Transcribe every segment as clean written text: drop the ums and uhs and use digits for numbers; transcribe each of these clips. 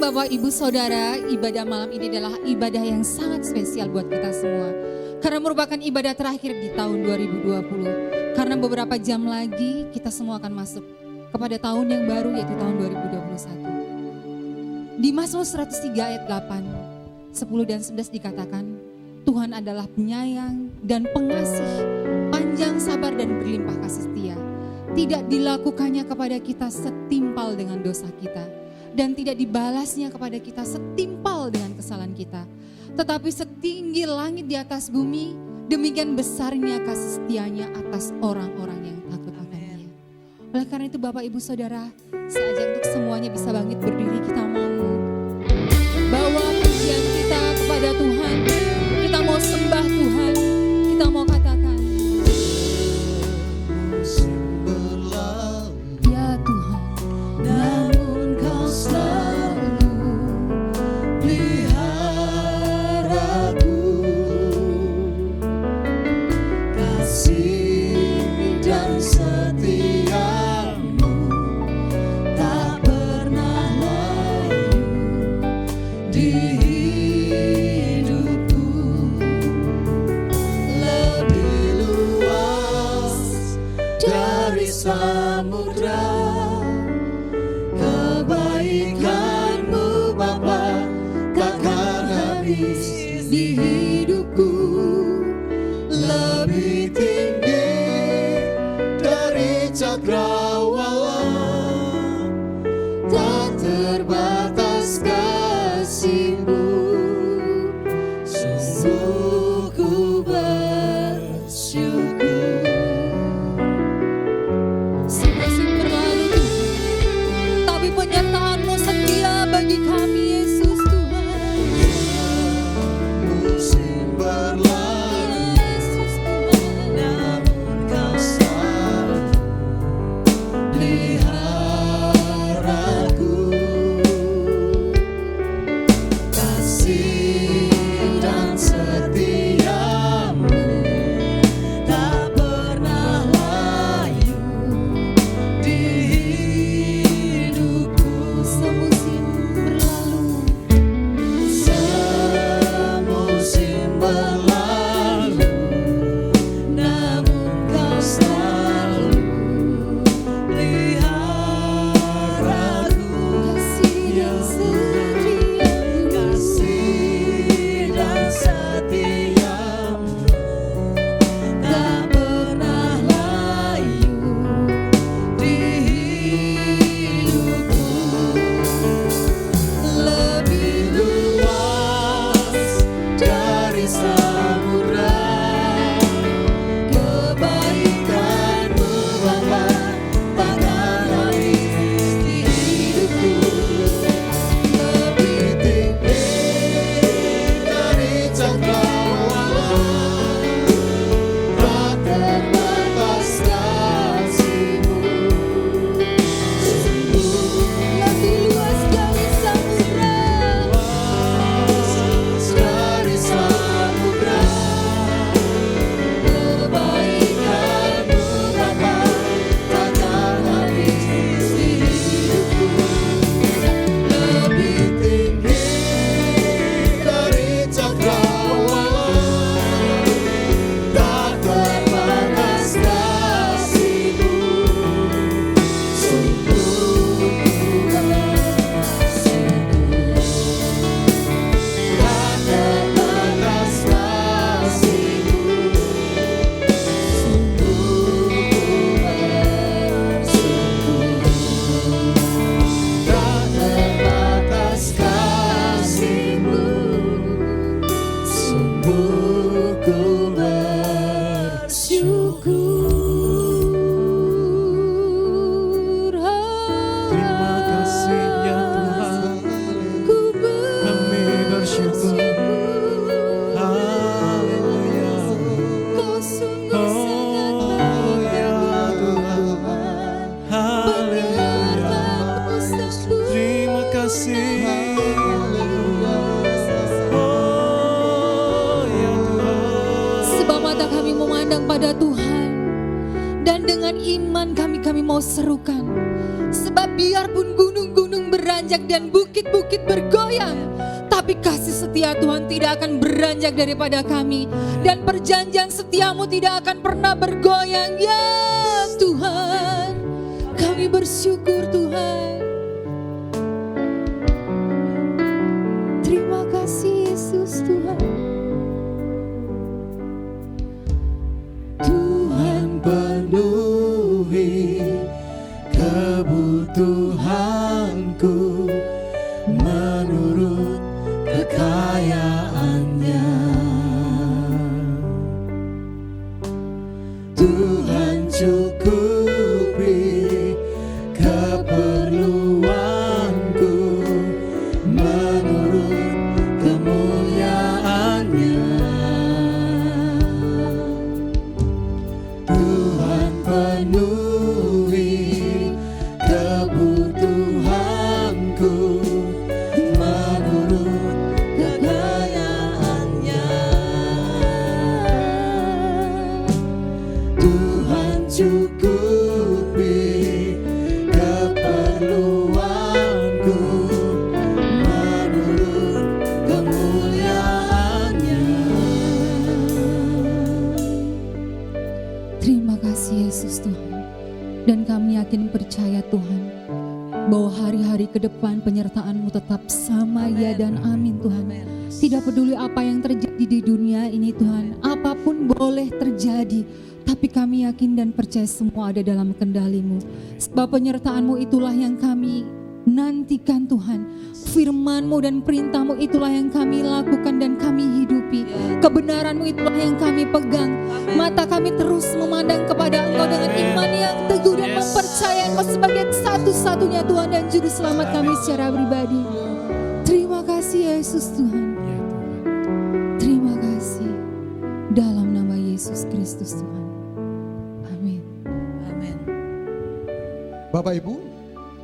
Bapak Ibu Saudara, ibadah malam ini adalah ibadah yang sangat spesial buat kita semua. Karena merupakan ibadah terakhir di tahun 2020. Karena beberapa jam lagi kita semua akan masuk kepada tahun yang baru, yaitu tahun 2021. Di Mazmur 103 ayat 8, 10 dan 11 dikatakan, Tuhan adalah penyayang dan pengasih, panjang sabar dan berlimpah kasih setia. Tidak dilakukannya kepada kita setimpal dengan dosa kita. Dan tidak dibalasnya kepada kita setimpal dengan kesalahan kita. Tetapi setinggi langit di atas bumi, demikian besarnya kasih setianya atas orang-orang yang takut akan Dia. Oleh karena itu Bapak Ibu Saudara, saya ajak untuk semuanya bisa bangkit berdiri, kita mau bawa pujian kita kepada Tuhan. Kita mau sembah Tuhan, kita mau katakan, ya Tuhan, namun Kau selalu peliharaku, kasih dan setiamu tak pernah layu di hidupku. Lebih luas dari samudra kebaikanmu Bapa, takkan habis di hidupku. Lebih tinggi dari cakrawala, tak terbatas kasih-Mu. Sungguh ku bersyukur. Musim berlalu tapi penyertaan-Mu setia bagi kami, Yesus Tuhan. Musim berlalu, Yesus Tuhan, namun Kau selalu peliharaku, kasih dan setiamu tak pernah layu di hidupku. Semusim berlalu, semusim berlalu, namun Kau selalu peliharaku. Kasih dan setiamu tak pernah layu di hidupku. Lebih luas dari samudra kebaikan-Mu Bapa, takkan habis di hidupku. Lebih tinggi dari cakrawala, tak terbatas kasih-Mu. Lebih luas dari samudra, dari samudra kebaikan-Mu Bapa, takkan habis di hidupku. Lebih tinggi dari cakrawala, tak terbatas kasih-Mu. Sungguh ku bersyukur, tak terbatas kasih-Mu. Sungguh ku bersyukur, tak terbatas kasih-Mu. Sungguh ku bersyukur. Terima kasih ya Tuhan, Ku kami bersyukur. Haleluya. Kau sungguh Oh sangat ya Tuhan, haleluya. Terima kasih. Oh ya Tuhan. Sebab mata kami memandang pada Tuhan, dan dengan iman kami mau serukan. Sebab biarpun gunung-gunung beranjak beranjak dan bukit-bukit bergoyang. Tapi kasih setia Tuhan tidak akan beranjak daripada kami. Dan perjanjian setiamu tidak akan pernah bergoyang. Ya Tuhan, kami bersyukur Tuhan. Terima kasih Yesus Tuhan. Tuhan penuhi kebutuhanku menurut kekayaannya. Tuhan cukupi keperluanku menurut kemuliaannya. Tuhan penuhi kebutuhanku menurut kekayaannya. Tuhan cukupi keperluanku menurut kemuliaannya. Terima kasih Yesus Tuhan. Dan kami yakin percaya Tuhan, bahwa hari-hari ke depan penyertaan-Mu tetap sama ya dan amin Tuhan. Tidak peduli apa yang terjadi di dunia ini Tuhan, apapun boleh terjadi, tapi kami yakin dan percaya semua ada dalam kendali-Mu. Sebab penyertaan-Mu itulah yang kami nantikan Tuhan. Firman-Mu dan perintah-Mu itulah yang kami lakukan dan kami hidupi. Kebenaran-Mu itulah yang kami pegang. Mata kami terus memandang kepada Engkau dengan iman yang teguh dan mempercayai Engkau sebagai satu-satunya Tuhan dan Juru Selamat kami secara pribadi. Terima kasih Yesus Tuhan. Terima kasih. Dalam nama Yesus Kristus Tuhan. Amin. Amin. Bapak Ibu,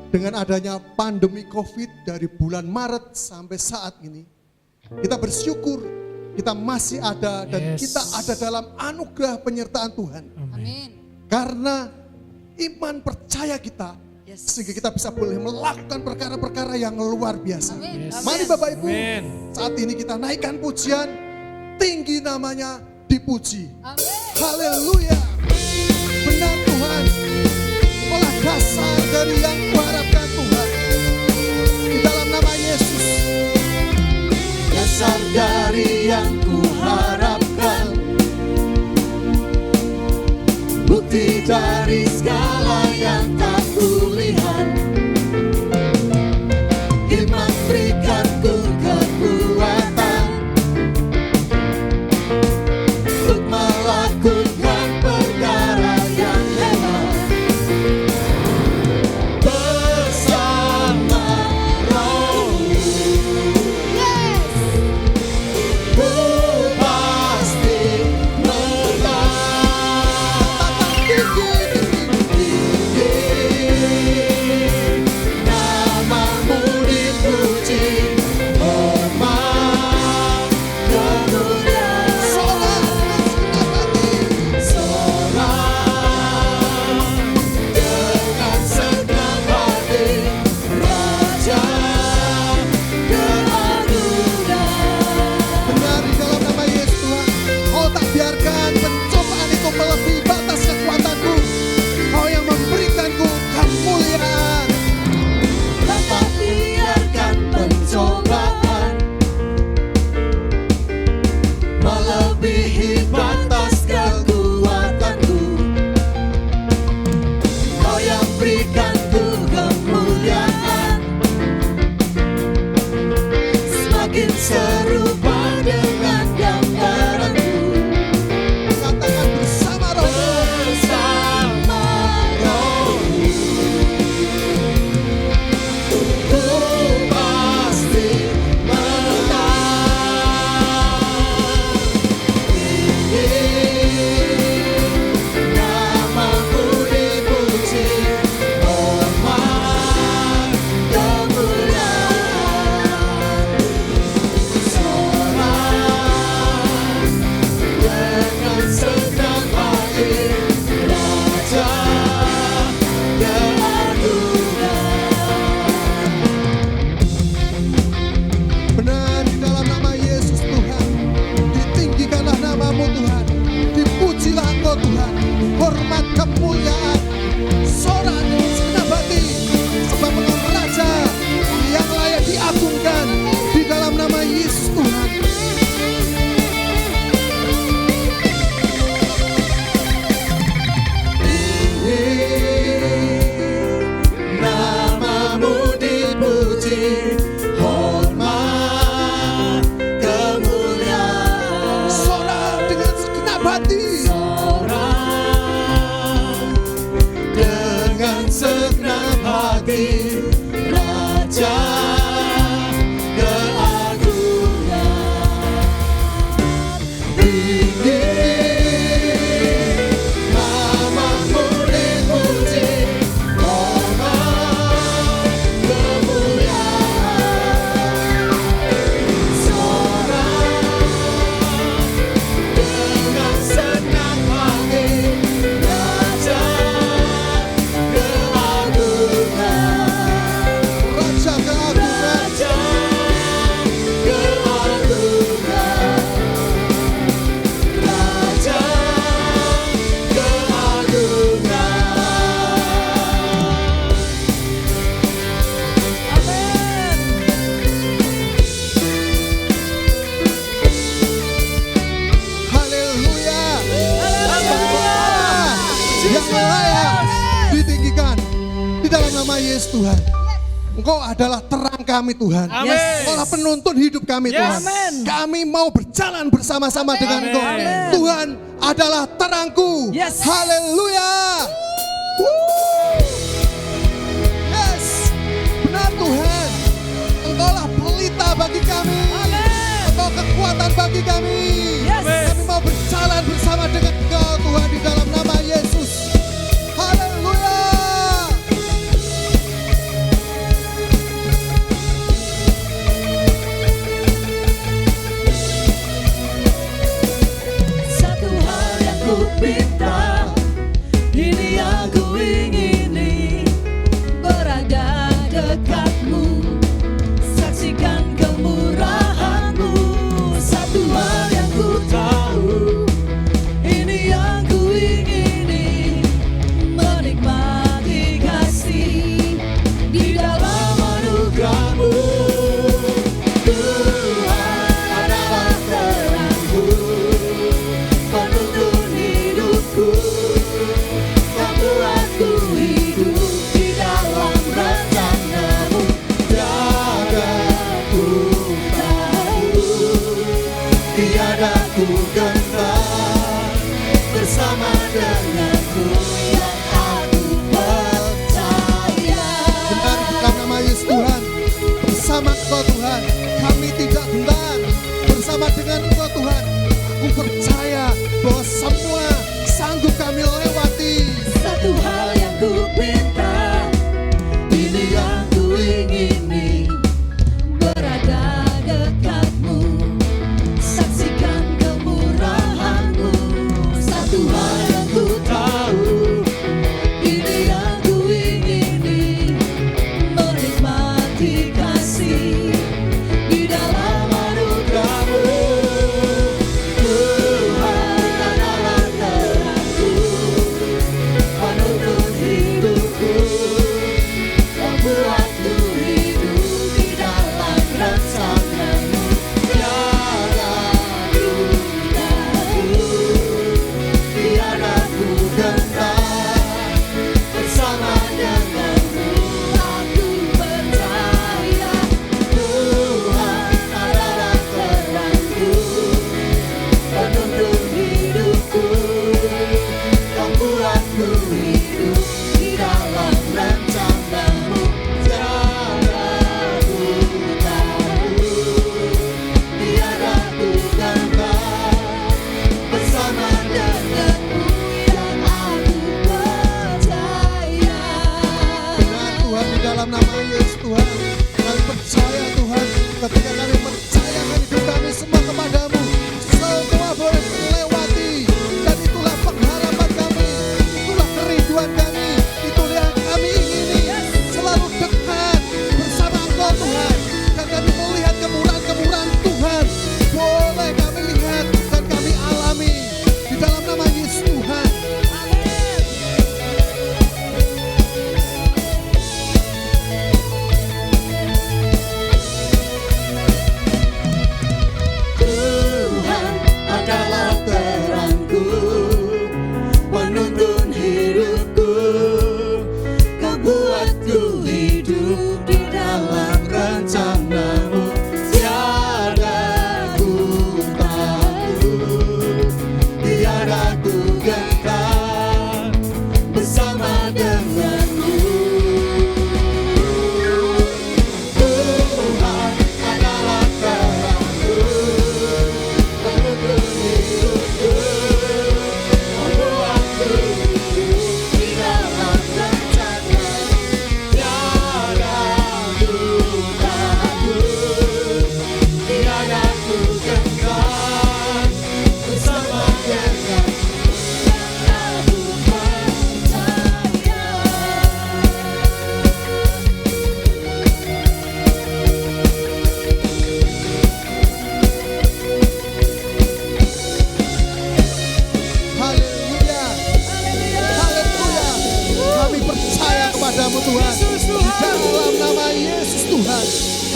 dengan adanya pandemi COVID dari bulan Maret sampai saat ini, kita bersyukur kita masih ada dan kita ada dalam anugerah penyertaan Tuhan. Amin. Karena iman percaya kita, sehingga kita bisa boleh melakukan perkara-perkara yang luar biasa. Amin. Mari Bapak Ibu, saat ini kita naikkan pujian, tinggi namanya dipuji. Amin. Haleluya. Benar Tuhan, olah dasar dari yang kuharapkan Tuhan. Di dalam nama Yesus. Dasar dari yang kuharapkan, bukti dari segala yang tak kulihat. Iman berikanku kekuatan untuk melakukan perkara yang hebat. puji, hormat, kemuliaan. Sorak dengan segenap hati. Sorak dengan segenap hati, Raja keagungan. Tinggi namamu dipuji, hormat, kemuliaan. Sorak dengan segenap hati, Raja keagungan. Raja keagungan. Raja keagungan. Raja keagungan. Amin. Haleluya. Yang layak ditinggikan di dalam nama Yesus Tuhan. Engkau adalah terang kami Tuhan. Amin. Engkau adalah penuntun hidup kami Tuhan. Amin. Kami mau berjalan bersama-sama dengan Engkau. Amin. Tuhan adalah terangku. Yes. Haleluya. Yes. Benar Tuhan. Engkaulah pelita bagi kami. Engkau kekuatan bagi kami. Yes. Kami mau berjalan bersama dengan Engkau Tuhan di dalam nama Yesus. Haleluya. Satu hal yang ku pinta, ini yang ku ingini, berada dekatmu, saksikan kemurahanmu. Satu hal yang ku tahu, ini yang ku ingini, menikmati kasih di dalam anugerahmu. Tuhan adalah terangku, penuntun hidupku, yang buatku hidup di dalam rencanamu. Dadaku tahu, tiada ku gentar, bersama denganku yang aku percaya. Benar bukan nama Yesus Tuhan. Bersama Engkau Tuhan, kami tidak gentar. Bersama dengan Engkau Tuhan, aku percaya bahwa semua sanggup kami lewati. Satu hal yang ku pinta, ini yang ku ingini, berada dekatmu, saksikan kemurahanmu. Satu hal yang ku tahu, ini yang ku ingini, menikmati kasih di dalam anugerahmu. Tuhan adalah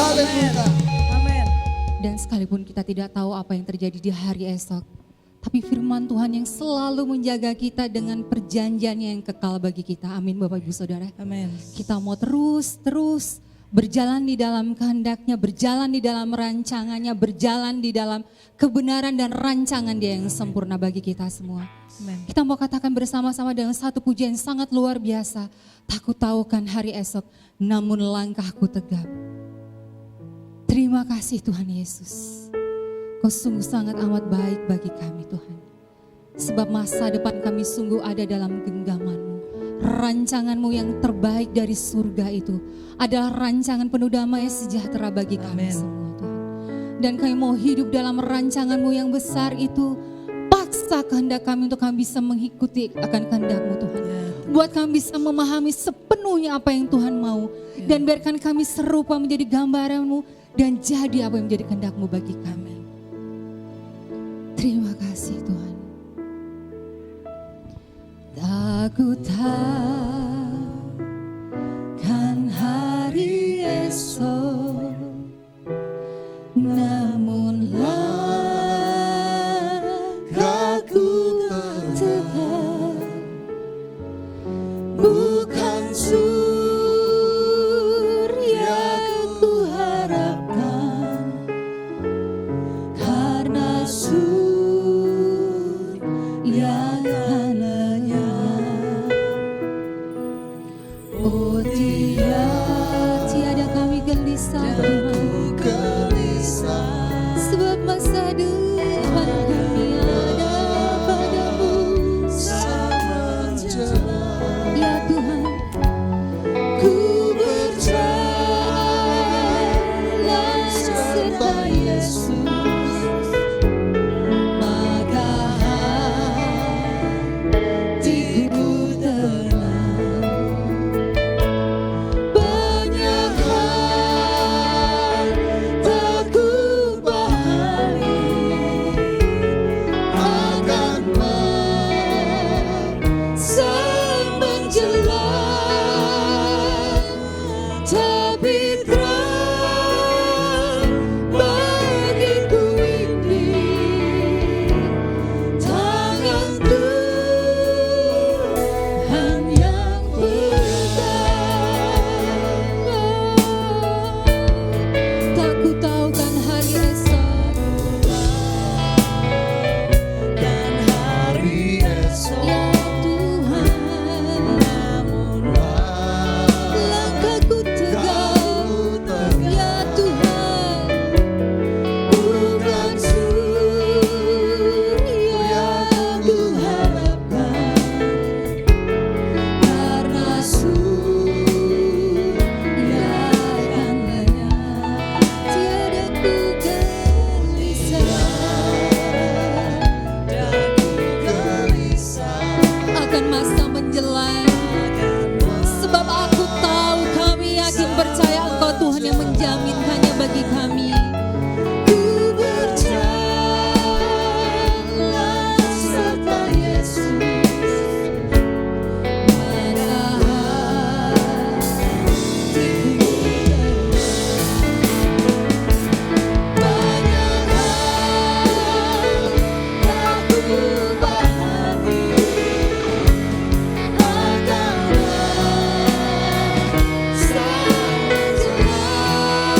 Haleluya. Amin. Dan sekalipun kita tidak tahu apa yang terjadi di hari esok, tapi firman Tuhan yang selalu menjaga kita dengan perjanjian yang kekal bagi kita. Amin Bapak Ibu Saudara. Amin. Kita mau terus berjalan di dalam kehendaknya, berjalan di dalam rancangannya, berjalan di dalam kebenaran dan rancangan Dia yang sempurna bagi kita semua. Amin. Kita mau katakan bersama-sama dengan satu pujian sangat luar biasa. Tak ku tahu kan hari esok, namun langkahku tegap. Terima kasih Tuhan Yesus. Kau sungguh sangat amat baik bagi kami Tuhan. Sebab masa depan kami sungguh ada dalam genggaman-Mu. Rancangan-Mu yang terbaik dari surga itu adalah rancangan penuh damai sejahtera bagi kami Amin. semua Tuhan. Dan kami mau hidup dalam rancangan-Mu yang besar itu. Paksa kehendak kami untuk kami bisa mengikuti akan kehendak-Mu Tuhan. Buat kami bisa memahami sepenuhnya apa yang Tuhan mau. Dan biarkan kami serupa menjadi gambaran-Mu dan jadi apa yang menjadi kehendak-Mu bagi kami. Terima kasih Tuhan. Tak ku takkan hari esok, namun langkahku tegak. Bukan surya ku harapkan, karena surya kan lenyap. Oh tiada kami gelisah Tuhan, sebab masa depan kami ada padamu. Ya Tuhan, ku berjalan serta Yesus, maka hatiku tenang. Banyak hal tak ku pahami, akan masa menjelang, tapi terang bagiku ini tangan Tuhan yang bergerak. Tak ku tahu kan hari esok, ya Tuhan, langkahku tegak, ya Tuhan. Bukan surya ku harapkan, karena surya kan lenyap. Tiada ku gelisah akan masa menjelang, sebab aku tahu, kami yakin percaya Engkau Tuhan yang menjaminkannya bagi kami. Ku berjalan serta Yesus, maka hatiku tenang. Banyak hal tak ku pahami, akan masa menjelang,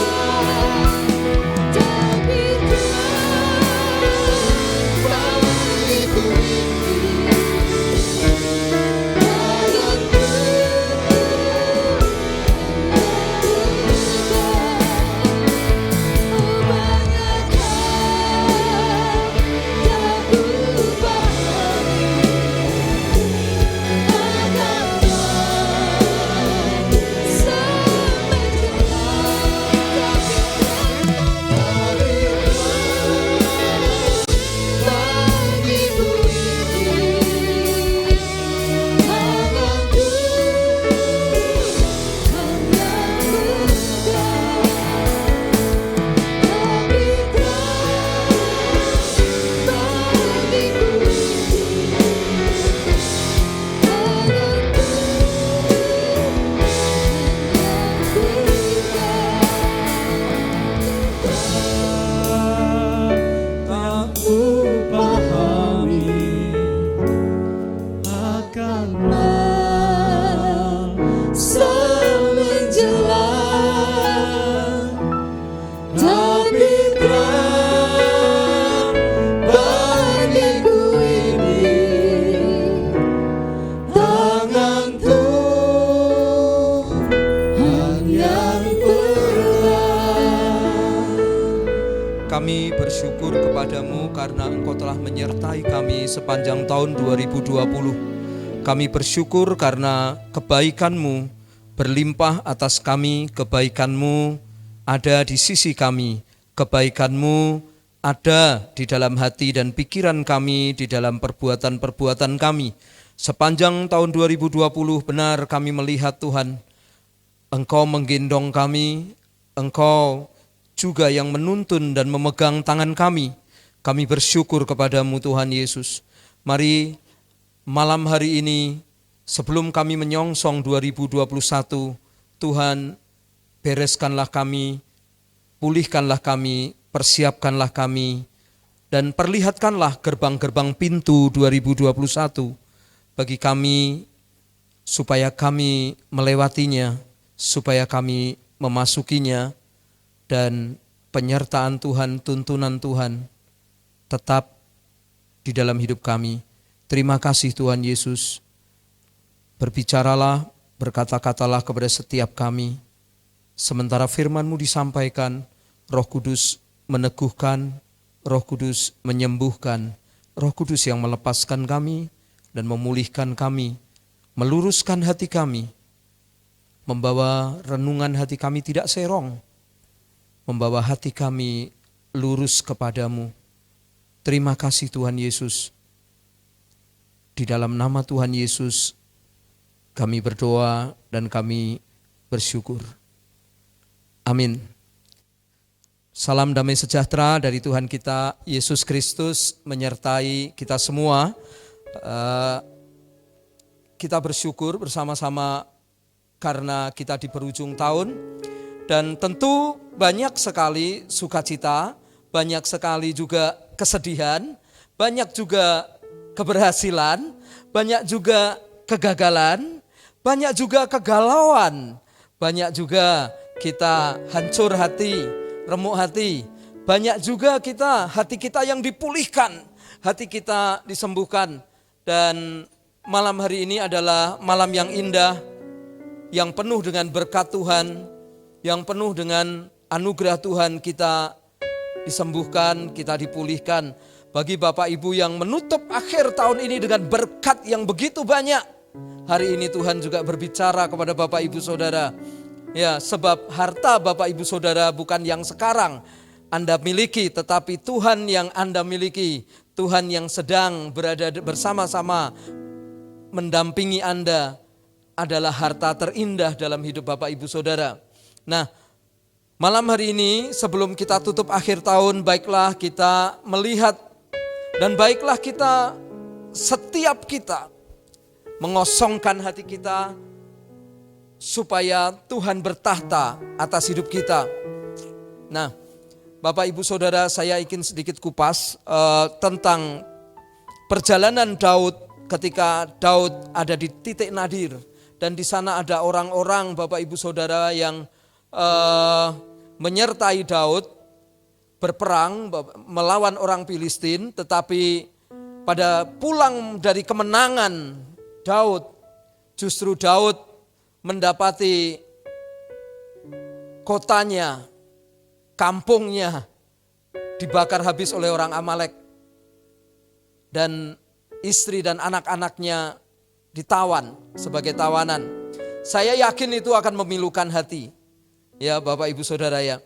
Kami bersyukur kepadamu karena Engkau telah menyertai kami sepanjang tahun 2020. Kami bersyukur karena kebaikan-Mu berlimpah atas kami, kebaikan-Mu ada di sisi kami, kebaikan-Mu ada di dalam hati dan pikiran kami, di dalam perbuatan-perbuatan kami. Sepanjang tahun 2020 benar kami melihat Tuhan, Engkau menggendong kami, Engkau juga yang menuntun dan memegang tangan kami. Kami bersyukur kepadamu Tuhan Yesus. Mari malam hari ini sebelum kami menyongsong 2021, Tuhan bereskanlah kami, pulihkanlah kami, persiapkanlah kami, dan perlihatkanlah gerbang-gerbang pintu 2021 bagi kami, supaya kami melewatinya, supaya kami memasukinya, dan penyertaan Tuhan, tuntunan Tuhan tetap di dalam hidup kami. Terima kasih Tuhan Yesus. Berbicaralah, berkata-katalah kepada setiap kami. Sementara firman-Mu disampaikan, Roh Kudus meneguhkan, Roh Kudus menyembuhkan, Roh Kudus yang melepaskan kami dan memulihkan kami, meluruskan hati kami, membawa renungan hati kami tidak serong, membawa hati kami lurus kepadamu. Terima kasih Tuhan Yesus. Di dalam nama Tuhan Yesus kami berdoa dan kami bersyukur. Amin. Salam damai sejahtera dari Tuhan kita Yesus Kristus menyertai kita semua. Kita bersyukur bersama-sama karena kita di berujung tahun. Dan tentu banyak sekali sukacita, banyak sekali juga kesedihan, banyak juga keberhasilan, banyak juga kegagalan, banyak juga kegalauan, banyak juga kita hancur hati, remuk hati, banyak juga hati kita yang dipulihkan, hati kita disembuhkan. Dan malam hari ini adalah malam yang indah, yang penuh dengan berkat Tuhan, yang penuh dengan anugerah Tuhan. Kita disembuhkan, kita dipulihkan. Bagi Bapak Ibu yang menutup akhir tahun ini dengan berkat yang begitu banyak, hari ini Tuhan juga berbicara kepada Bapak Ibu Saudara. Ya, sebab harta Bapak Ibu Saudara bukan yang sekarang Anda miliki, tetapi Tuhan yang Anda miliki. Tuhan yang sedang berada bersama-sama mendampingi Anda adalah harta terindah dalam hidup Bapak Ibu Saudara. Nah, malam hari ini sebelum kita tutup akhir tahun, baiklah kita melihat dan baiklah kita, setiap kita mengosongkan hati kita supaya Tuhan bertahta atas hidup kita. Nah, Bapak Ibu Saudara, saya ingin sedikit kupas tentang perjalanan Daud ketika Daud ada di titik nadir. Dan di sana ada orang-orang Bapak Ibu Saudara yang menyertai Daud berperang melawan orang Filistin, tetapi pada pulang dari kemenangan Daud, justru Daud mendapati kotanya, kampungnya dibakar habis oleh orang Amalek, dan istri dan anak-anaknya ditawan sebagai tawanan. Saya yakin itu akan memilukan hati. Ya Bapak Ibu Saudara ya.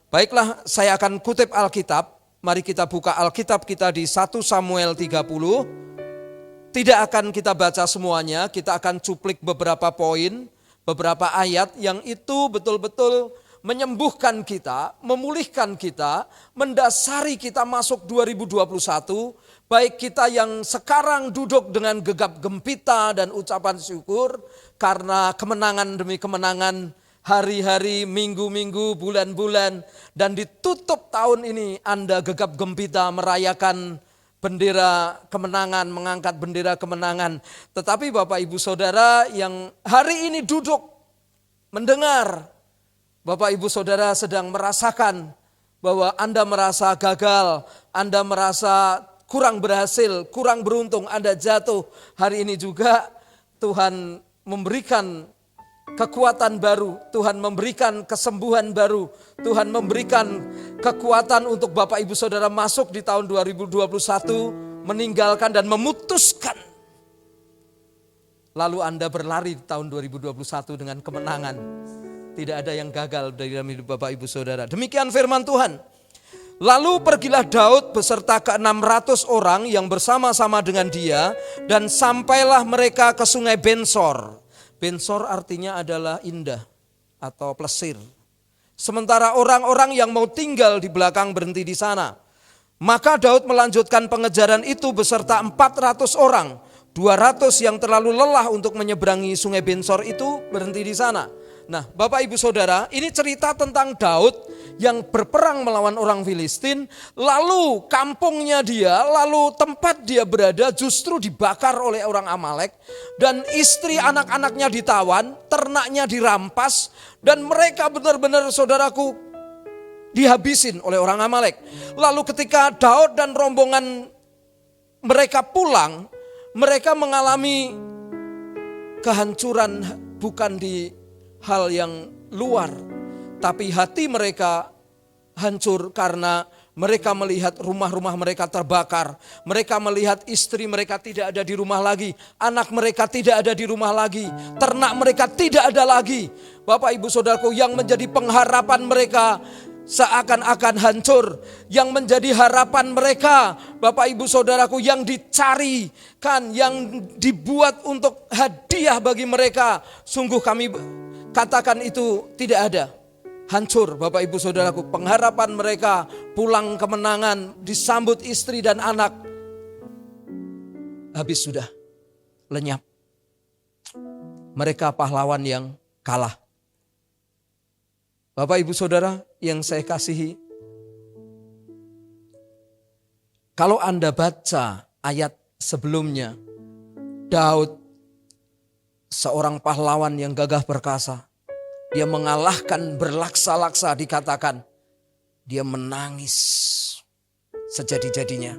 Baiklah, saya akan kutip Alkitab. Mari kita buka Alkitab kita di 1 Samuel 30. Tidak akan kita baca semuanya, kita akan cuplik beberapa poin, beberapa ayat yang itu betul-betul menyembuhkan kita, memulihkan kita, mendasari kita masuk 2021. Baik kita yang sekarang duduk dengan gegap gempita dan ucapan syukur karena kemenangan demi kemenangan, hari-hari, minggu-minggu, bulan-bulan, dan ditutup tahun ini Anda gegap gempita merayakan bendera kemenangan, mengangkat bendera kemenangan. Tetapi Bapak Ibu Saudara yang hari ini duduk mendengar, Bapak Ibu Saudara sedang merasakan bahwa Anda merasa gagal, Anda merasa kurang berhasil, kurang beruntung, Anda jatuh. Hari ini juga Tuhan memberikan kekuatan baru, Tuhan memberikan kesembuhan baru, Tuhan memberikan kekuatan untuk Bapak Ibu Saudara masuk di tahun 2021, meninggalkan dan memutuskan. Lalu Anda berlari di tahun 2021 dengan kemenangan. Tidak ada yang gagal dari dalam hidup Bapak Ibu Saudara. Demikian firman Tuhan. Lalu pergilah Daud beserta ke-600 orang yang bersama-sama dengan dia, dan sampailah mereka ke sungai Bensor. Bensor artinya adalah indah atau plesir. Sementara orang-orang yang mau tinggal di belakang berhenti di sana. Maka Daud melanjutkan pengejaran itu beserta 400 orang. 200 yang terlalu lelah untuk menyeberangi sungai Bensor itu berhenti di sana. Nah, Bapak Ibu Saudara, ini cerita tentang Daud yang berperang melawan orang Filistin, lalu kampungnya dia, lalu tempat dia berada justru dibakar oleh orang Amalek, dan istri anak-anaknya ditawan, ternaknya dirampas, dan mereka benar-benar, saudaraku, dihabisin oleh orang Amalek. Lalu ketika Daud dan rombongan mereka pulang, mereka mengalami kehancuran bukan di hal yang luar, tapi hati mereka hancur karena mereka melihat rumah-rumah mereka terbakar. Mereka melihat istri mereka tidak ada di rumah lagi, anak mereka tidak ada di rumah lagi, ternak mereka tidak ada lagi. Bapak Ibu Saudaraku, yang menjadi pengharapan mereka seakan-akan hancur. Yang menjadi harapan mereka, Bapak Ibu Saudaraku, yang dicarikan, yang dibuat untuk hadiah bagi mereka, sungguh kami katakan itu tidak ada. Hancur Bapak Ibu Saudaraku, pengharapan mereka pulang kemenangan, disambut istri dan anak, habis sudah, lenyap. Mereka pahlawan yang kalah. Bapak Ibu Saudara yang saya kasihi, kalau Anda baca ayat sebelumnya, Daud seorang pahlawan yang gagah perkasa. Dia mengalahkan berlaksa-laksa, dikatakan dia menangis sejadi-jadinya.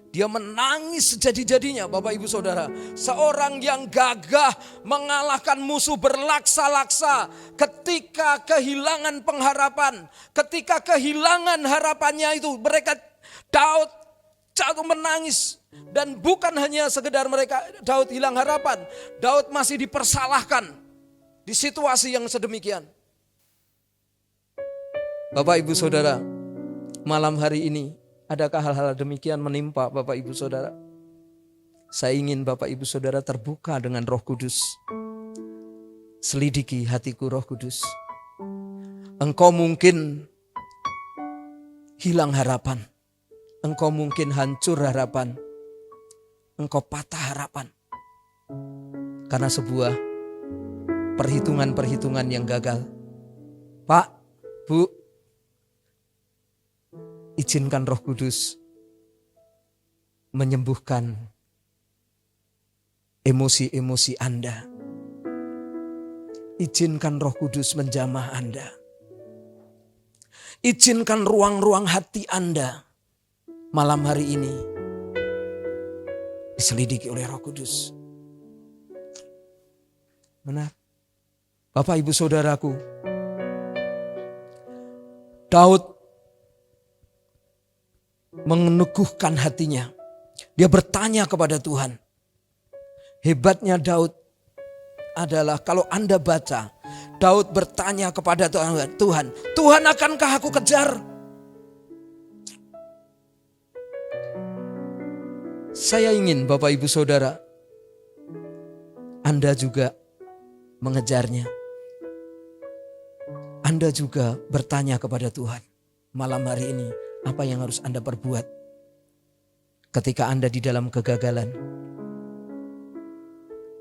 Dia menangis sejadi-jadinya, Bapak Ibu Saudara. Seorang yang gagah mengalahkan musuh berlaksa-laksa ketika kehilangan pengharapan. Ketika kehilangan harapannya itu, Daud jatuh menangis. Dan bukan hanya sekedar Daud hilang harapan, Daud masih dipersalahkan di situasi yang sedemikian. Bapak Ibu Saudara, malam hari ini adakah hal-hal demikian menimpa Bapak Ibu Saudara? Saya ingin Bapak Ibu Saudara terbuka dengan Roh Kudus. Selidiki hatiku Roh Kudus. Engkau mungkin hilang harapan. Engkau mungkin hancur harapan. Engkau patah harapan. Karena sebuah perhitungan-perhitungan yang gagal. Pak, Bu, izinkan Roh Kudus menyembuhkan emosi-emosi Anda. Izinkan Roh Kudus menjamah Anda. Izinkan ruang-ruang hati Anda malam hari ini diselidiki oleh Roh Kudus. Benar. Bapak Ibu Saudaraku, Daud meneguhkan hatinya. Dia bertanya kepada Tuhan. Hebatnya Daud adalah kalau Anda baca, Daud bertanya kepada Tuhan, Tuhan akankah aku kejar? Saya ingin Bapak Ibu Saudara, Anda juga mengejarnya. Anda juga bertanya kepada Tuhan, malam hari ini apa yang harus Anda perbuat ketika Anda di dalam kegagalan.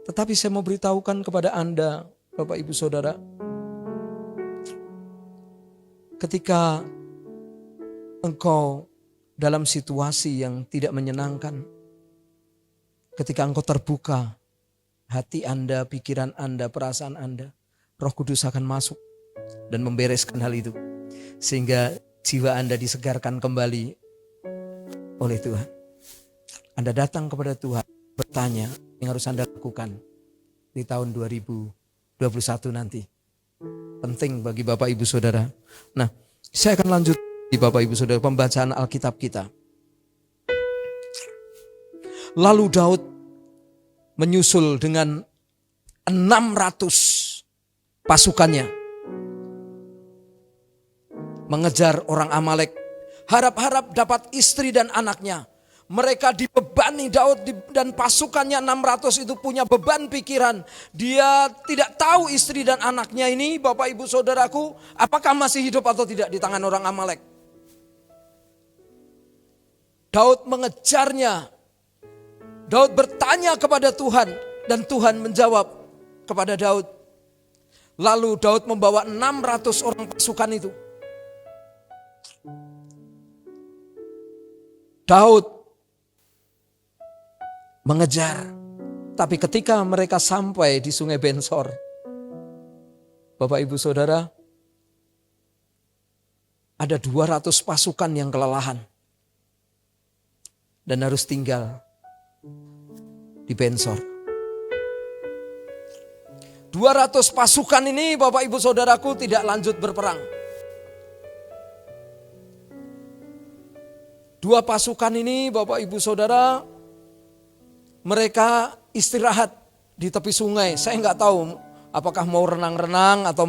Tetapi saya mau beritahukan kepada Anda, Bapak Ibu Saudara, ketika engkau dalam situasi yang tidak menyenangkan, ketika engkau terbuka, hati Anda, pikiran Anda, perasaan Anda, Roh Kudus akan masuk dan membereskan hal itu. Sehingga jiwa Anda disegarkan kembali oleh Tuhan. Anda datang kepada Tuhan, bertanya yang harus Anda lakukan di tahun 2021 21 nanti. Penting bagi Bapak Ibu Saudara. Nah, saya akan lanjut di Bapak Ibu Saudara pembacaan Alkitab kita. Lalu Daud menyusul dengan 600 pasukannya mengejar orang Amalek. Harap-harap dapat istri dan anaknya. Mereka dibebani Daud dan pasukannya 600 itu punya beban pikiran. Dia tidak tahu istri dan anaknya ini, Bapak Ibu Saudaraku, apakah masih hidup atau tidak di tangan orang Amalek. Daud mengejarnya. Daud bertanya kepada Tuhan dan Tuhan menjawab kepada Daud. Lalu Daud membawa 600 orang pasukan itu. Daud mengejar. Tapi ketika mereka sampai di Sungai Bensor, Bapak Ibu Saudara, ada 200 pasukan yang kelelahan dan harus tinggal di Bensor. 200 pasukan ini Bapak Ibu Saudaraku tidak lanjut berperang. 2 pasukan ini Bapak Ibu Saudara, mereka istirahat di tepi sungai. Saya nggak tahu apakah mau renang-renang atau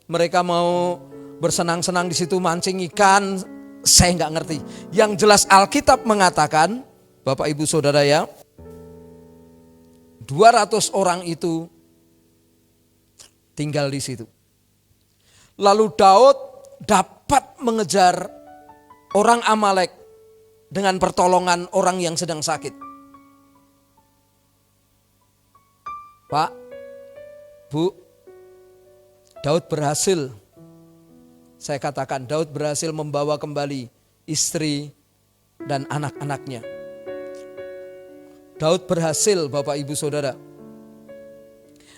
mereka mau bersenang-senang di situ mancing ikan. Saya nggak ngerti. Yang jelas Alkitab mengatakan, Bapak Ibu Saudara ya, 200 orang itu tinggal di situ. Lalu Daud dapat mengejar orang Amalek dengan pertolongan orang yang sedang sakit. Pak, Bu, Daud berhasil, saya katakan Daud berhasil membawa kembali istri dan anak-anaknya. Daud berhasil Bapak Ibu Saudara.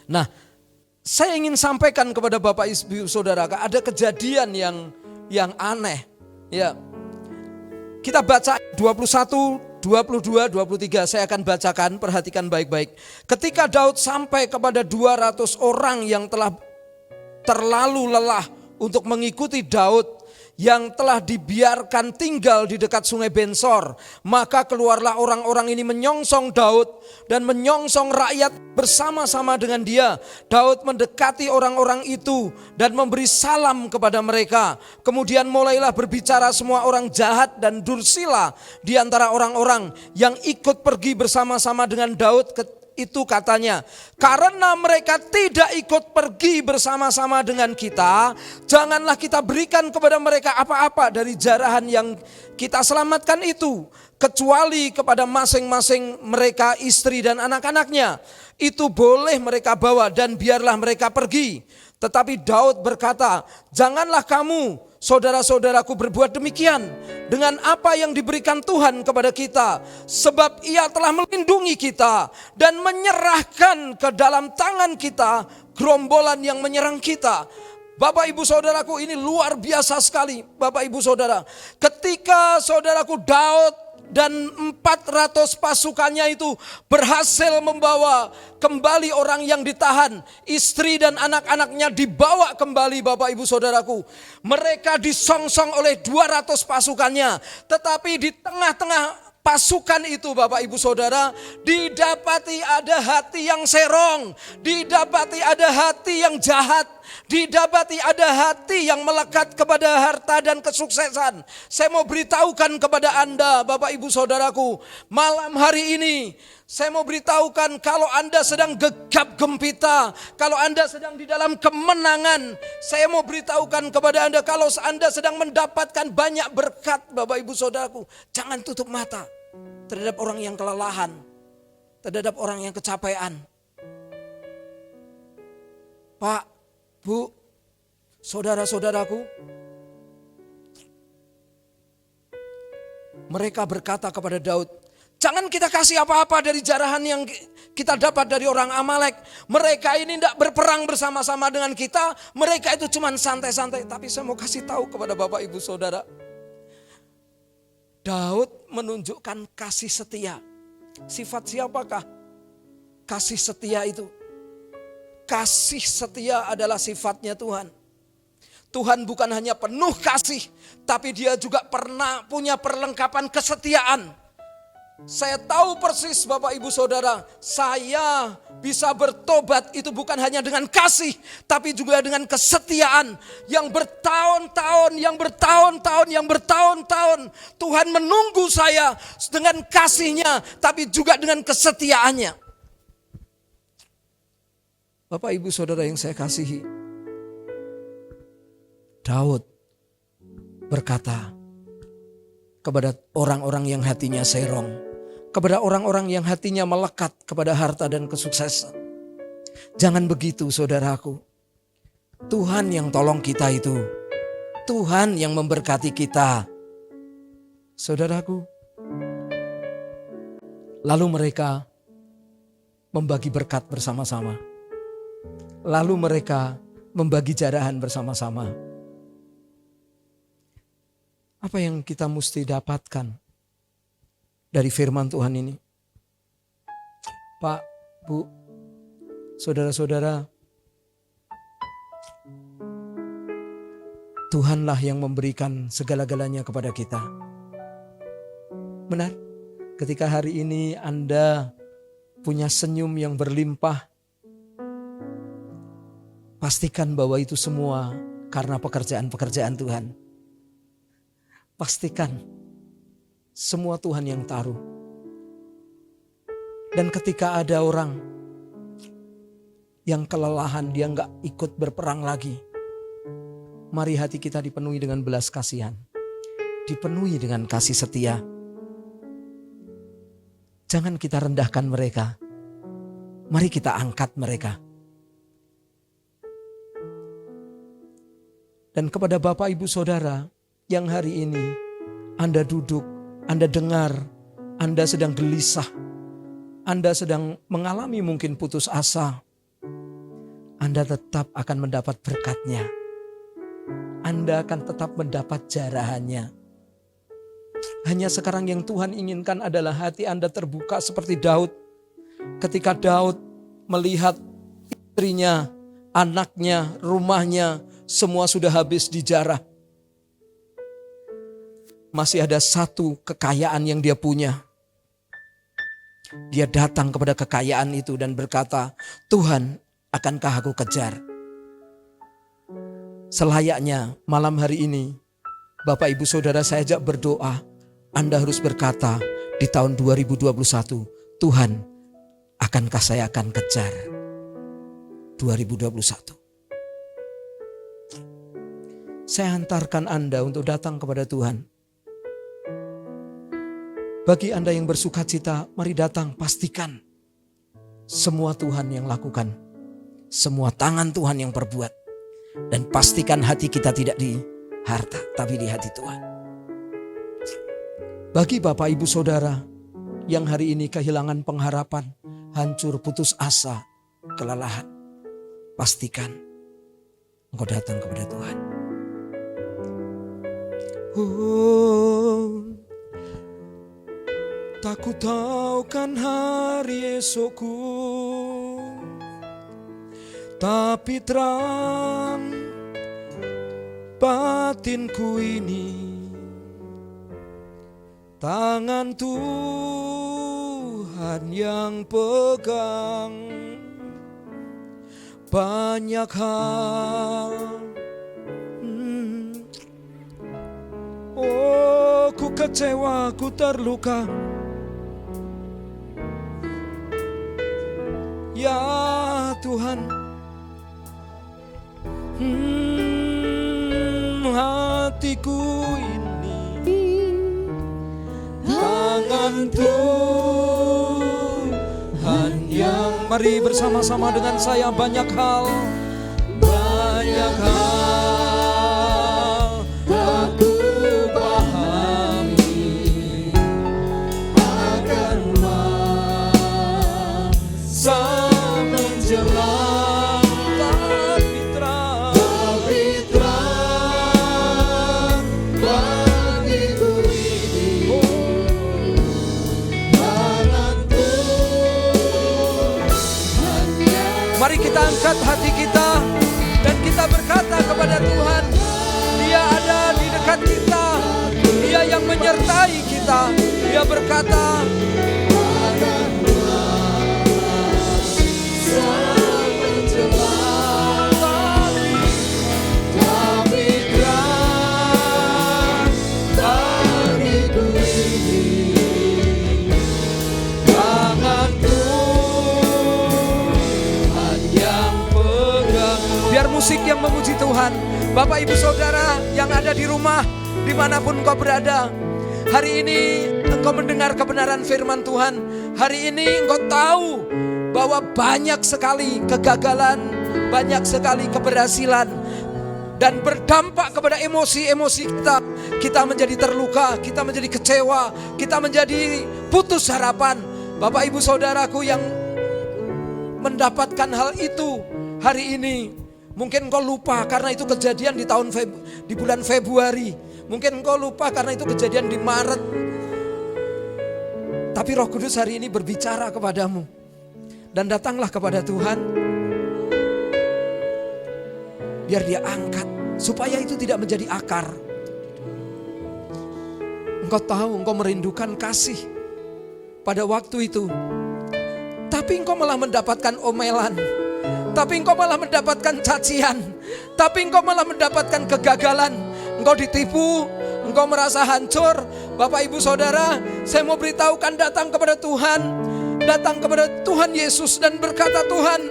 Nah, saya ingin sampaikan kepada Bapak Ibu Saudara, ada kejadian yang aneh. Ya, kita baca 21, 22, 23, saya akan bacakan, perhatikan baik-baik. Ketika Daud sampai kepada 200 orang yang telah terlalu lelah untuk mengikuti Daud, yang telah dibiarkan tinggal di dekat Sungai Bensor, maka keluarlah orang-orang ini menyongsong Daud dan menyongsong rakyat bersama-sama dengan dia. Daud mendekati orang-orang itu dan memberi salam kepada mereka. Kemudian mulailah berbicara semua orang jahat dan dursila di antara orang-orang yang ikut pergi bersama-sama dengan Daud. Itu katanya, karena mereka tidak ikut pergi bersama-sama dengan kita, janganlah kita berikan kepada mereka apa-apa dari jarahan yang kita selamatkan itu, kecuali kepada masing-masing mereka istri dan anak-anaknya. Itu boleh mereka bawa dan biarlah mereka pergi. Tetapi Daud berkata, janganlah kamu saudara-saudaraku berbuat demikian dengan apa yang diberikan Tuhan kepada kita, sebab Ia telah melindungi kita dan menyerahkan ke dalam tangan kita gerombolan yang menyerang kita. Bapak Ibu Saudaraku, ini luar biasa sekali Bapak Ibu Saudara. Ketika saudaraku Daud dan 400 pasukannya itu berhasil membawa kembali orang yang ditahan, istri dan anak-anaknya dibawa kembali Bapak Ibu Saudaraku. Mereka disongsong oleh 200 pasukannya, tetapi di tengah-tengah pasukan itu Bapak Ibu Saudara, didapati ada hati yang serong, didapati ada hati yang jahat, didapati ada hati yang melekat kepada harta dan kesuksesan. Saya mau beritahukan kepada Anda Bapak Ibu Saudaraku, malam hari ini saya mau beritahukan, kalau Anda sedang gegap gempita, kalau Anda sedang di dalam kemenangan, saya mau beritahukan kepada Anda, kalau Anda sedang mendapatkan banyak berkat Bapak Ibu Saudaraku, jangan tutup mata terhadap orang yang kelelahan, terhadap orang yang kecapean. Pak, Bu, saudara-saudaraku, mereka berkata kepada Daud, jangan kita kasih apa-apa dari jarahan yang kita dapat dari orang Amalek. Mereka ini tidak berperang bersama-sama dengan kita, mereka itu cuma santai-santai. Tapi saya mau kasih tahu kepada Bapak Ibu Saudara, Daud menunjukkan kasih setia. Sifat siapakah kasih setia itu? kasih setia adalah sifatnya Tuhan. Tuhan bukan hanya penuh kasih, tapi dia juga pernah punya perlengkapan kesetiaan. Saya tahu persis Bapak Ibu Saudara, saya bisa bertobat itu bukan hanya dengan kasih, tapi juga dengan kesetiaan yang bertahun-tahun, yang bertahun-tahun. Tuhan menunggu saya dengan kasihnya, tapi juga dengan kesetiaannya. Bapak Ibu Saudara yang saya kasihi, Daud berkata kepada orang-orang yang hatinya serong, kepada orang-orang yang hatinya melekat kepada harta dan kesuksesan. Jangan begitu saudaraku. Tuhan yang tolong kita itu. Tuhan yang memberkati kita. Saudaraku. Lalu mereka membagi berkat bersama-sama. Lalu mereka membagi jarahan bersama-sama. Apa yang kita mesti dapatkan dari firman Tuhan ini? Pak, Bu, saudara-saudara, Tuhanlah yang memberikan segala-galanya kepada kita. Benar? Ketika hari ini Anda punya senyum yang berlimpah, pastikan bahwa itu semua karena pekerjaan-pekerjaan Tuhan. Pastikan semua Tuhan yang taruh. Dan ketika ada orang yang kelelahan, dia gak ikut berperang lagi, mari hati kita dipenuhi dengan belas kasihan, dipenuhi dengan kasih setia. Jangan kita rendahkan mereka, mari kita angkat mereka. Dan kepada Bapak Ibu Saudara yang hari ini Anda duduk, Anda dengar, Anda sedang gelisah, Anda sedang mengalami mungkin putus asa, Anda tetap akan mendapat berkatnya. Anda akan tetap mendapat jarahannya. Hanya sekarang yang Tuhan inginkan adalah hati Anda terbuka seperti Daud. Ketika Daud melihat istrinya, anaknya, rumahnya, semua sudah habis dijarah. Masih ada satu kekayaan yang dia punya. Dia datang kepada kekayaan itu dan berkata, Tuhan, akankah aku kejar? Selayaknya malam hari ini, Bapak Ibu Saudara saya ajak berdoa. Anda harus berkata di tahun 2021, Tuhan, akankah saya akan kejar? 2021. Saya hantarkan Anda untuk datang kepada Tuhan. Bagi Anda yang bersuka cita, mari datang, pastikan semua Tuhan yang lakukan, semua tangan Tuhan yang perbuat, dan pastikan hati kita tidak di harta, tapi di hati Tuhan. Bagi Bapak Ibu Saudara yang hari ini kehilangan pengharapan, hancur, putus asa, kelelahan, pastikan engkau datang kepada Tuhan. Tak ku tahu kan hari esokku, tapi terang batinku ini, tangan Tuhan yang pegang banyak hal. Oh, ku kecewa, ku terluka. Ya Tuhan, hatiku ini, tangan Tuhan yang, mari bersama-sama dengan saya, banyak hal tak ku pahami akan masa menjelang, tapi terang bagiku ini, tangan Tuhan. Mari kita angkat hati kita dan kita berkata kepada Tuhan, Dia ada di dekat kita, Dia yang menyertai kita. Dia berkata, musik yang memuji Tuhan. Bapak Ibu Saudara yang ada di rumah, dimanapun engkau berada, hari ini engkau mendengar kebenaran firman Tuhan. Hari ini engkau tahu bahwa banyak sekali kegagalan, banyak sekali keberhasilan, dan berdampak kepada emosi-emosi kita. Kita menjadi terluka, kita menjadi kecewa, kita menjadi putus harapan. Bapak Ibu Saudaraku yang mendapatkan hal itu hari ini, mungkin engkau lupa karena itu kejadian di bulan Februari. Mungkin engkau lupa karena itu kejadian di Maret. Tapi Roh Kudus hari ini berbicara kepadamu. Dan datanglah kepada Tuhan. Biar Dia angkat. Supaya itu tidak menjadi akar. Engkau tahu, engkau merindukan kasih pada waktu itu. Tapi engkau malah mendapatkan omelan. Tapi engkau malah mendapatkan cacian. Tapi engkau malah mendapatkan kegagalan. Engkau ditipu, engkau merasa hancur. Bapak Ibu Saudara, saya mau beritahukan, datang kepada Tuhan. Datang kepada Tuhan Yesus dan berkata, Tuhan,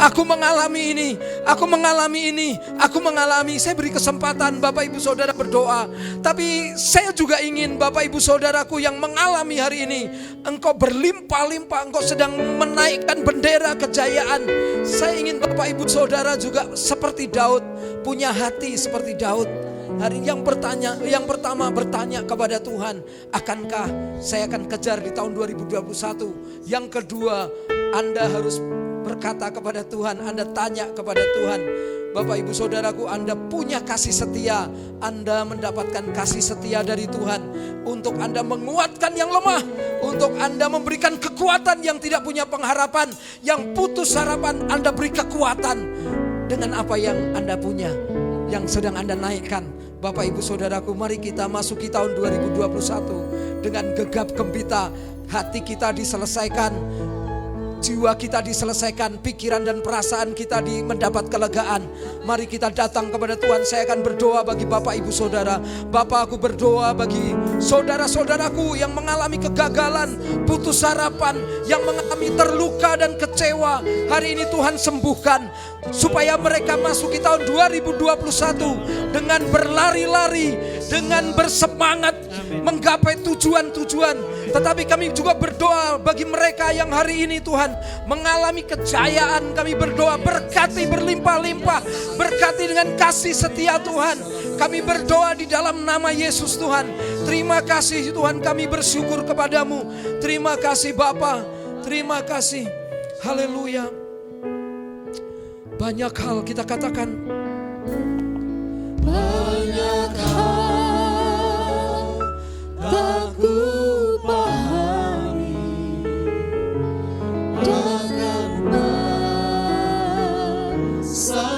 aku mengalami ini, aku mengalami ini, aku mengalami. Saya beri kesempatan Bapak Ibu Saudara berdoa. Tapi saya juga ingin Bapak Ibu Saudaraku yang mengalami hari ini, engkau berlimpah-limpah, engkau sedang menaikkan bendera kejayaan. Saya ingin Bapak Ibu Saudara juga seperti Daud, punya hati seperti Daud. Hari yang pertama bertanya kepada Tuhan, akankah saya akan kejar di tahun 2021? Yang kedua, Anda harus berkata kepada Tuhan, Anda tanya kepada Tuhan. Bapak Ibu Saudaraku, Anda punya kasih setia, Anda mendapatkan kasih setia dari Tuhan untuk Anda menguatkan yang lemah, untuk Anda memberikan kekuatan yang tidak punya pengharapan, yang putus harapan. Anda beri kekuatan dengan apa yang Anda punya, yang sedang Anda naikkan. Bapak Ibu Saudaraku, mari kita masuki tahun 2021 dengan gegap gempita. Hati kita diselesaikan, jiwa kita diselesaikan, pikiran dan perasaan kita mendapat kelegaan. Mari kita datang kepada Tuhan. Saya akan berdoa bagi Bapak Ibu Saudara. Bapak, aku berdoa bagi saudara-saudaraku yang mengalami kegagalan, putus harapan, yang mengalami terluka dan kecewa. Hari ini Tuhan sembuhkan, supaya mereka masuki tahun 2021 dengan berlari-lari, dengan bersemangat menggapai tujuan-tujuan. Tetapi kami juga berdoa bagi mereka yang hari ini Tuhan mengalami kejayaan. Kami berdoa, berkati berlimpah-limpah, berkati dengan kasih setia Tuhan. Kami berdoa di dalam nama Yesus Tuhan. Terima kasih Tuhan, kami bersyukur kepadamu. Terima kasih Bapa, terima kasih. Haleluya. Banyak hal kita katakan. Banyak hal tak ku pahami, bahkan masa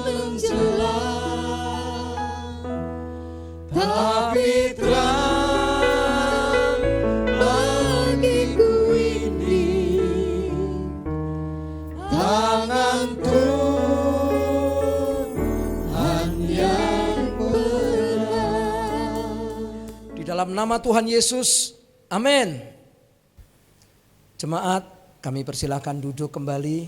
menjelang, tapi terang bagiku ini tangan Tuhan yang benar. Di dalam nama Tuhan Yesus, amin. Jemaat, kami persilakan duduk kembali.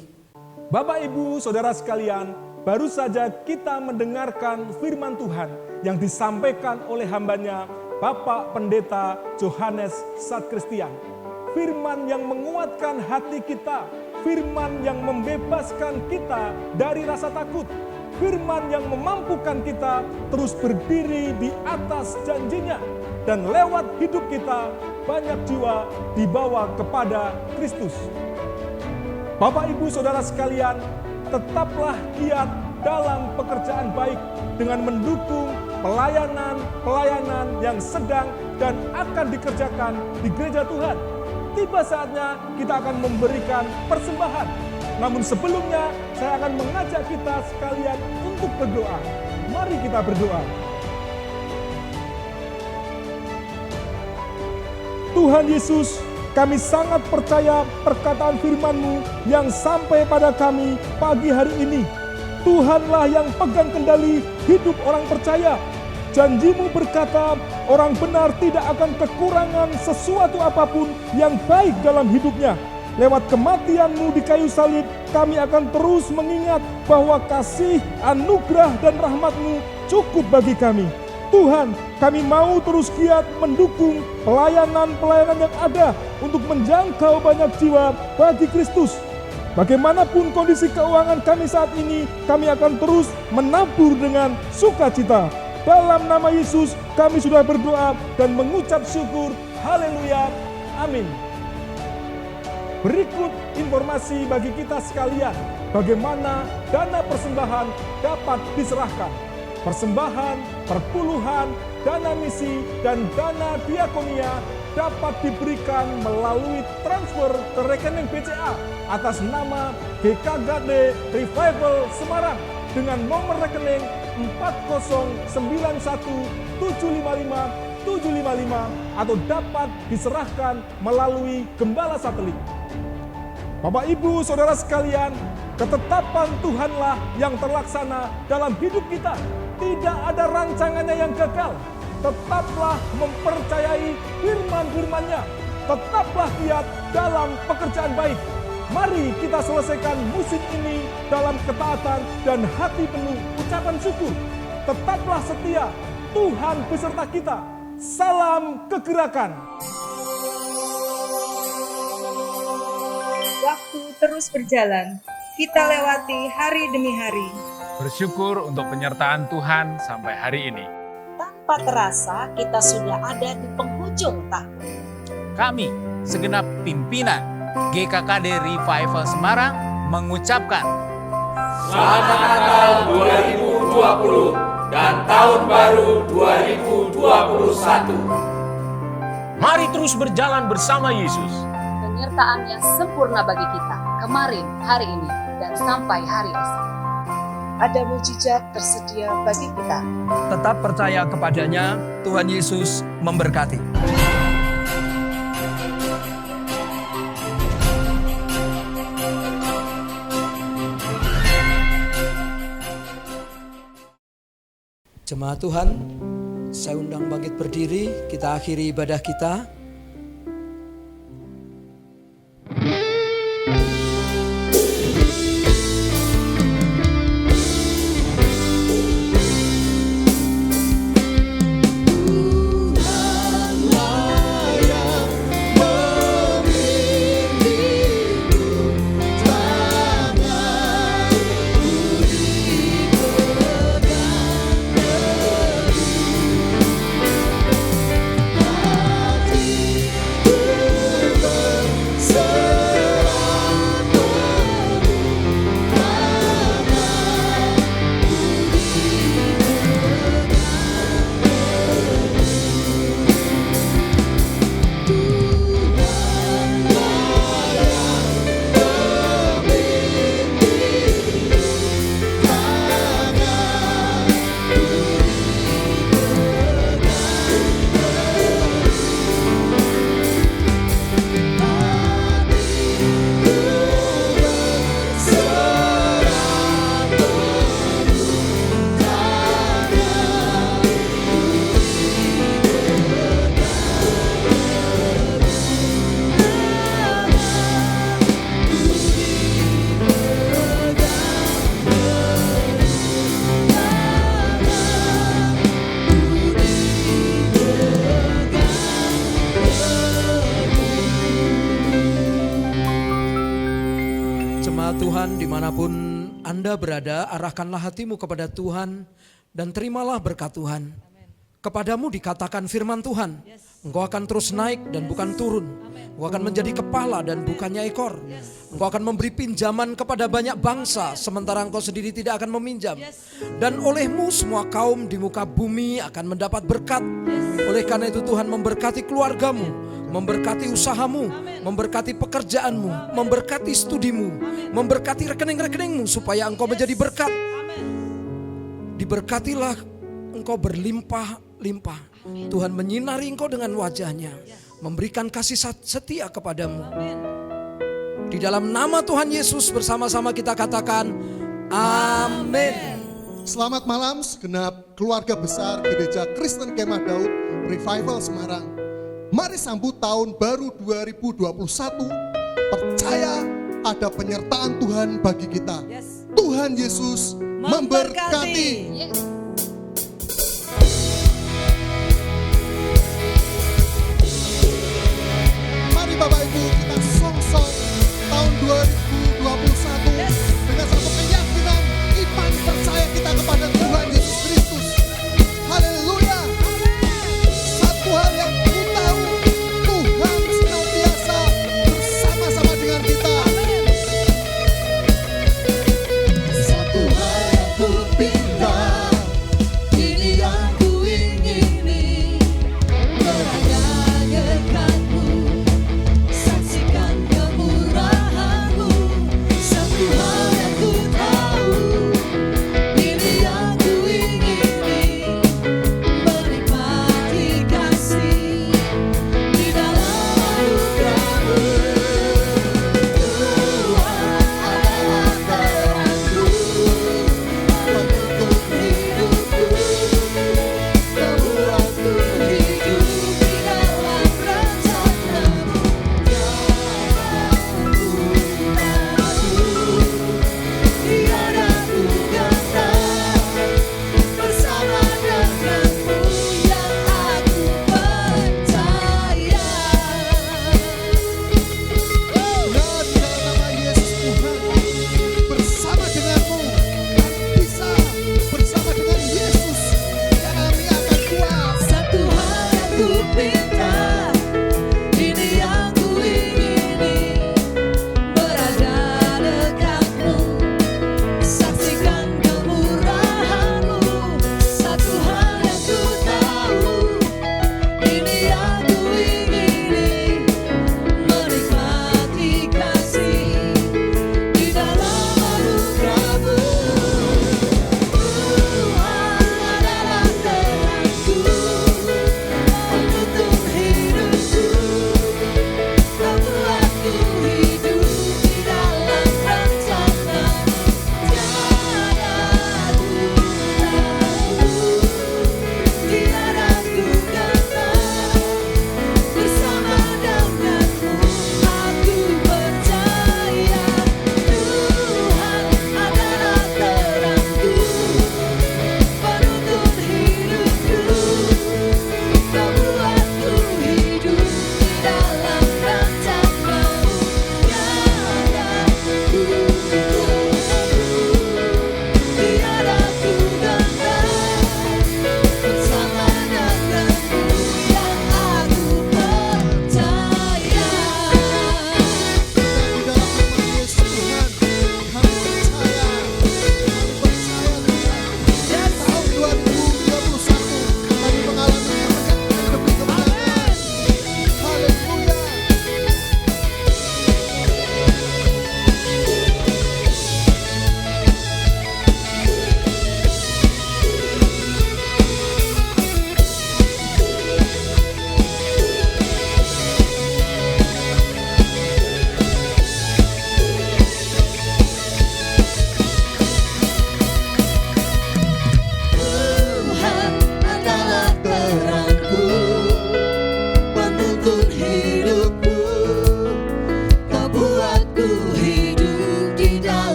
Bapak, Ibu, Saudara sekalian, baru saja kita mendengarkan firman Tuhan yang disampaikan oleh hambanya Bapak Pendeta Johannes Satkristian. Firman yang menguatkan hati kita, firman yang membebaskan kita dari rasa takut, firman yang memampukan kita terus berdiri di atas janjinya, dan lewat hidup kita banyak jiwa dibawa kepada Kristus. Bapak, Ibu, Saudara sekalian, tetaplah giat dalam pekerjaan baik dengan mendukung pelayanan-pelayanan yang sedang dan akan dikerjakan di gereja Tuhan. Tiba saatnya kita akan memberikan persembahan. Namun sebelumnya saya akan mengajak kita sekalian untuk berdoa. Mari kita berdoa. Tuhan Yesus, kami sangat percaya perkataan firman-Mu yang sampai pada kami pagi hari ini. Tuhanlah yang pegang kendali hidup orang percaya. Janji-Mu berkata, orang benar tidak akan kekurangan sesuatu apapun yang baik dalam hidupnya. Lewat kematian-Mu di kayu salib, kami akan terus mengingat bahwa kasih, anugerah, dan rahmat-Mu cukup bagi kami. Tuhan, kami mau terus giat mendukung pelayanan-pelayanan yang ada untuk menjangkau banyak jiwa bagi Kristus. Bagaimanapun kondisi keuangan kami saat ini, kami akan terus menabur dengan sukacita. Dalam nama Yesus, kami sudah berdoa dan mengucap syukur. Haleluya. Amin. Berikut informasi bagi kita sekalian, bagaimana dana persembahan dapat diserahkan. Persembahan, perpuluhan, dana misi, dan dana diakonia dapat diberikan melalui transfer ke rekening BCA atas nama GKKD Revival Semarang dengan nomor rekening 4091755 atau dapat diserahkan melalui gembala satelit. Bapak, Ibu, Saudara sekalian, ketetapan Tuhanlah yang terlaksana dalam hidup kita. Tidak ada rancangannya yang gagal. Tetaplah mempercayai firman-firman-Nya. Tetaplah giat dalam pekerjaan baik. Mari kita selesaikan musim ini dalam ketaatan dan hati penuh ucapan syukur. Tetaplah setia, Tuhan beserta kita. Salam kegerakan. Waktu terus berjalan, kita lewati hari demi hari. Bersyukur untuk penyertaan Tuhan sampai hari ini. Tanpa terasa kita sudah ada di penghujung tahun. Kami, segenap pimpinan GKKD Revival Semarang, mengucapkan Selamat Natal 2020 dan Tahun Baru 2021. Mari terus berjalan bersama Yesus. Penyertaan yang sempurna bagi kita, kemarin, hari ini, dan sampai hari esok. Ada mujizat tersedia bagi kita. Tetap percaya kepadanya, Tuhan Yesus memberkati. Jemaat Tuhan, saya undang bangkit berdiri, kita akhiri ibadah kita. Tuhan, dimanapun Anda berada, arahkanlah hatimu kepada Tuhan dan terimalah berkat Tuhan. Kepadamu dikatakan firman Tuhan, Engkau akan terus naik dan bukan turun. Engkau akan menjadi kepala dan bukannya ekor. Engkau akan memberi pinjaman kepada banyak bangsa, sementara engkau sendiri tidak akan meminjam. Dan olehmu semua kaum di muka bumi akan mendapat berkat. Oleh karena itu Tuhan memberkati keluargamu, memberkati usahamu, memberkati pekerjaanmu, memberkati studimu, memberkati rekening-rekeningmu supaya engkau menjadi berkat. Diberkatilah engkau berlimpah-limpah. Tuhan menyinari engkau dengan wajahnya, memberikan kasih setia kepadamu. Di dalam nama Tuhan Yesus bersama-sama kita katakan amin. Selamat malam segenap keluarga besar Gereja Kristen Kemah Daud Revival Semarang. Mari sambut tahun baru 2021. Percaya ada penyertaan Tuhan bagi kita. Tuhan Yesus memberkati.